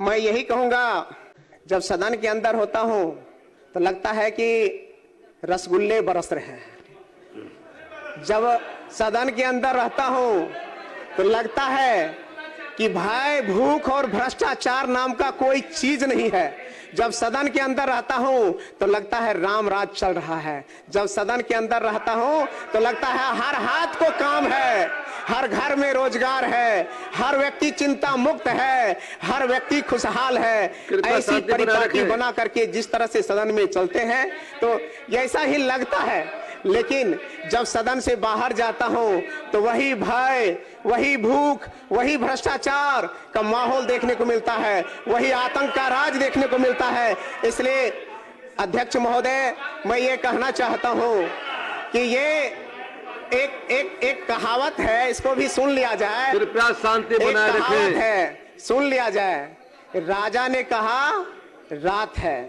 मैं यही कहूंगा, जब सदन के अंदर होता हूं तो लगता है कि रसगुल्ले बरस रहे हैं। जब सदन के अंदर रहता हूं तो लगता है कि भाई भूख और भ्रष्टाचार नाम का कोई चीज नहीं है। जब सदन के अंदर रहता हूं तो लगता है राम राज चल रहा है। जब सदन के अंदर रहता हूं तो लगता है हर हाथ को काम है, हर घर में रोजगार है, हर व्यक्ति चिंता मुक्त है, हर व्यक्ति खुशहाल है। ऐसी परिपाटी बना करके जिस तरह से सदन में चलते हैं तो ऐसा ही लगता है। लेकिन जब सदन से बाहर जाता हूं तो वही भय, वही भूख, वही भ्रष्टाचार का माहौल देखने को मिलता है, वही आतंक का राज देखने को मिलता है। इसलिए अध्यक्ष महोदय, मैं ये कहना चाहता हूं कि ये एक कहावत है, इसको भी सुन लिया जाए। कृपया शांति बनाए रखें। है, सुन लिया जाए। राजा ने कहा रात है,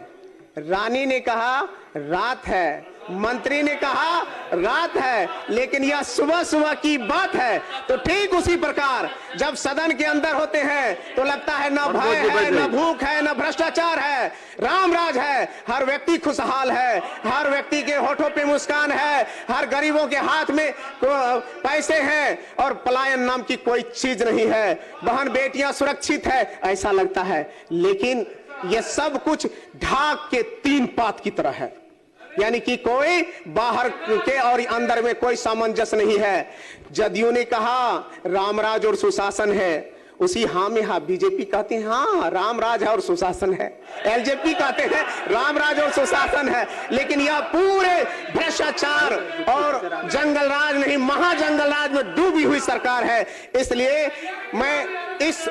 रानी ने कहा रात है, मंत्री ने कहा रात है, लेकिन यह सुबह सुबह की बात है। तो ठीक उसी प्रकार जब सदन के अंदर होते हैं तो लगता है न भय है, न भूख है, न भ्रष्टाचार है, राम राज है, हर व्यक्ति खुशहाल है, हर व्यक्ति के होठों पे मुस्कान है, हर गरीबों के हाथ में पैसे हैं और पलायन नाम की कोई चीज नहीं है, बहन बेटियां सुरक्षित है, ऐसा लगता है। लेकिन यह सब कुछ ढाक के तीन पात की तरह है, यानी कि कोई बाहर के और अंदर में कोई सामंजस्य नहीं है। जदयू ने कहा रामराज और सुशासन है, उसी हाँ में हाँ बीजेपी कहते हैं हाँ रामराज है और सुशासन है, एलजेपी कहते हैं रामराज और सुशासन है। लेकिन यह पूरे भ्रष्टाचार और जंगल राज नहीं, महाजंगल राज में डूबी हुई सरकार है। इसलिए मैं इस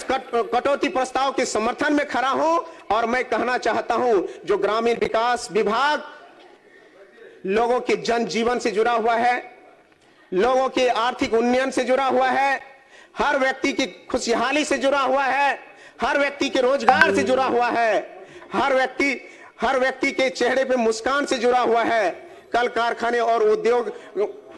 कटौती प्रस्ताव के समर्थन में खड़ा हूं और मैं कहना चाहता हूं, जो ग्रामीण विकास विभाग लोगों के जनजीवन से जुड़ा हुआ है, लोगों के आर्थिक उन्नयन से जुड़ा हुआ है, हर व्यक्ति की खुशहाली से जुड़ा हुआ है, हर व्यक्ति के रोजगार से जुड़ा हुआ है, हर व्यक्ति के चेहरे पे मुस्कान से जुड़ा हुआ है, कल कारखाने और उद्योग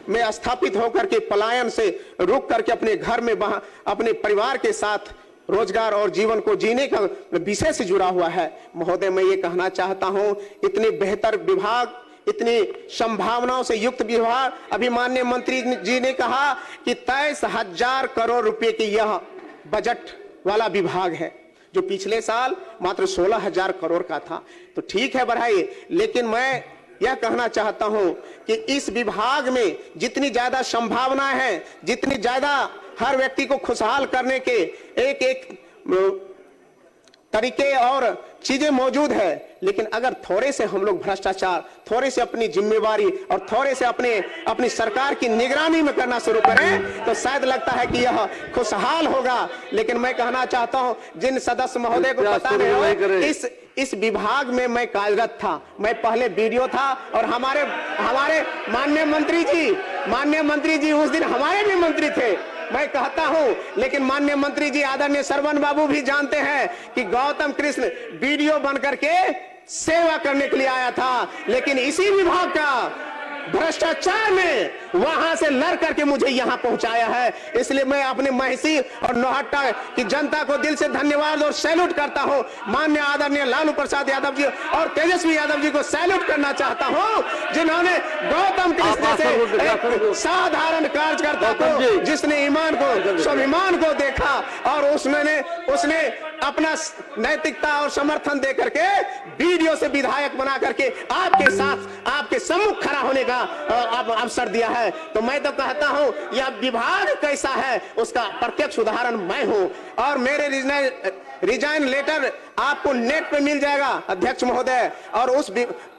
में स्थापित होकर के पलायन से रुक करके अपने घर में अपने परिवार के साथ रोजगार और जीवन को जीने का विषय से जुड़ा हुआ है। महोदय, मैं ये कहना चाहता हूं, इतने बेहतर विभाग, इतनी संभावनाओं से युक्त विभाग, अभी माननीय मंत्री जी ने कहा कि 23,000 करोड़ रुपए की यह बजट वाला विभाग है, जो पिछले साल मात्र 16,000 करोड़ का था। तो ठीक है, बढ़ाइए। लेकिन मैं यह कहना चाहता हूं कि इस विभाग में जितनी ज्यादा संभावनाएं हैं, जितनी ज्यादा हर व्यक्ति को खुशहाल करने के एक एक तरीके और चीजें मौजूद है, लेकिन अगर थोड़े से हम लोग भ्रष्टाचार, थोड़े से अपनी जिम्मेवारी और थोड़े से अपनी सरकार की निगरानी में करना शुरू करें तो शायद लगता है कि यह खुशहाल होगा। लेकिन मैं कहना चाहता हूं, जिन सदस्य महोदय को पता नहीं हो, इस विभाग में मैं कार्यरत था, मैं पहले वीडियो था और हमारे माननीय मंत्री जी उस दिन हमारे भी मंत्री थे, मैं कहता हूं। लेकिन माननीय मंत्री जी आदरणीय सरवन बाबू भी जानते हैं कि गौतम कृष्ण वीडियो बन करके सेवा करने के लिए आया था, लेकिन इसी विभाग का भ्रष्टाचार में वहां से लड़ करके मुझे यहां पहुंचाया है। इसलिए मैं अपने महिषी और नौहट्टा की जनता को दिल से धन्यवाद और सैल्यूट करता हूं। माननीय आदरणीय लालू प्रसाद यादव जी और तेजस्वी यादव जी को सैल्यूट करना चाहता हूं, जिन्होंने गौतम कृष्ण जैसे एक साधारण कार्यकर्ता को, जिसने ईमान को, स्वाभिमान को देखा और उसने अपना नैतिकता और समर्थन दे करके वीडियो से विधायक बना करके आपके साथ, आपके सम्मुख खड़ा होने का अवसर दिया है। तो मैं तो कहता हूं, यह विभाग कैसा है उसका प्रत्यक्ष उदाहरण मैं हूं। और मेरे रिजाइन लेटर आपको नेट पे मिल जाएगा अध्यक्ष महोदय, और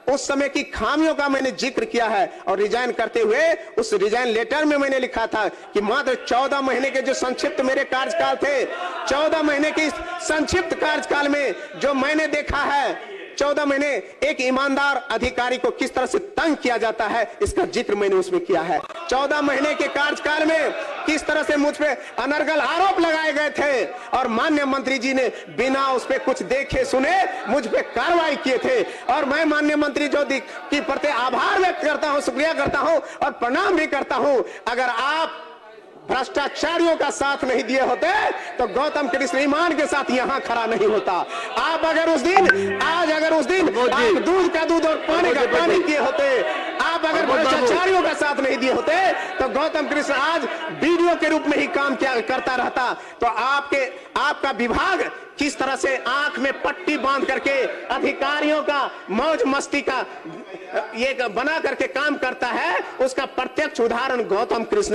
उस समय की खामियों का मैंने जिक्र किया है। और रिजाइन करते हुए उस रिजाइन लेटर में मैंने लिखा था कि मात्र 14 महीने के जो संक्षिप्त मेरे कार्यकाल थे, 14 महीने की संक्षिप्त कार्यकाल में जो मैंने देखा है, 14 महीने एक ईमानदार अधिकारी को किस तरह से तंग किया जाता है, इसका जिक्र मैंने उसमें किया है। 14 महीने के कार्यकाल में किस तरह से मुझ पे अनर्गल आरोप लगाए गए थे और माननीय मंत्री जी ने बिना उस पे कुछ देखे सुने मुझ पे कार्रवाई किए थे। और मैं माननीय मंत्री जी की प्रति आभार व्यक्त करता हूं, शुक्रिया करता हूं और प्रणाम भी करता हूं। अगर आप भ्रष्टाचारियों का साथ नहीं दिए होते तो गौतम कृष्ण ईमान के साथ यहां खड़ा नहीं होता। आप अगर उस दिन आप दूध का दूध और पानी का पानी किए होते, आप अगर भ्रष्टाचारियों का साथ नहीं दिए होते तो गौतम कृष्ण आज वीडियो के रूप में ही काम क्या करता रहता। तो आपका विभाग किस तरह से आंख में पट्टी बांध करके अधिकारियों का मौज मस्ती का ये बना करके काम करता है, उसका प्रत्यक्ष उदाहरण गौतम कृष्ण है।